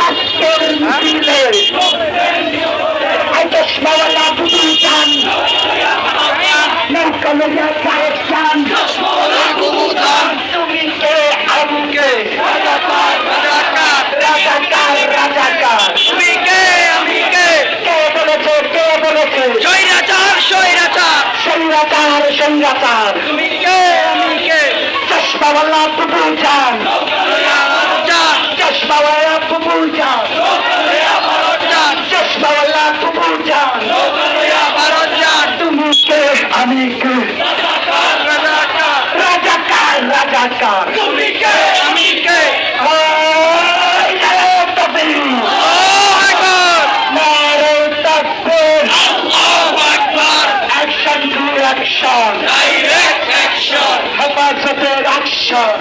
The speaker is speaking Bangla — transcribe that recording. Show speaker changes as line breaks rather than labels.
আজকের মিছিলে চশমাওয়ালা বুবুল চান কলেজা সাহেব চান তুমি কে আমি কে রাজাকার রাজাকার
তুমি কে আমি কে
কে বলেছে
স্বৈরাচার স্বৈরাচার
সৈরাচার সৈরাচার
তুমি কে আমি কে
চশমাওয়ালা বুবুল চান চশমাওয়ালা বুবুল চান চশমাওয়ালা বুবুল চান তুমি কে আমি কে রাজাকার রাজাকার
তুমি কে আমি কে
Action to action.
Direct action.
Hefazater action.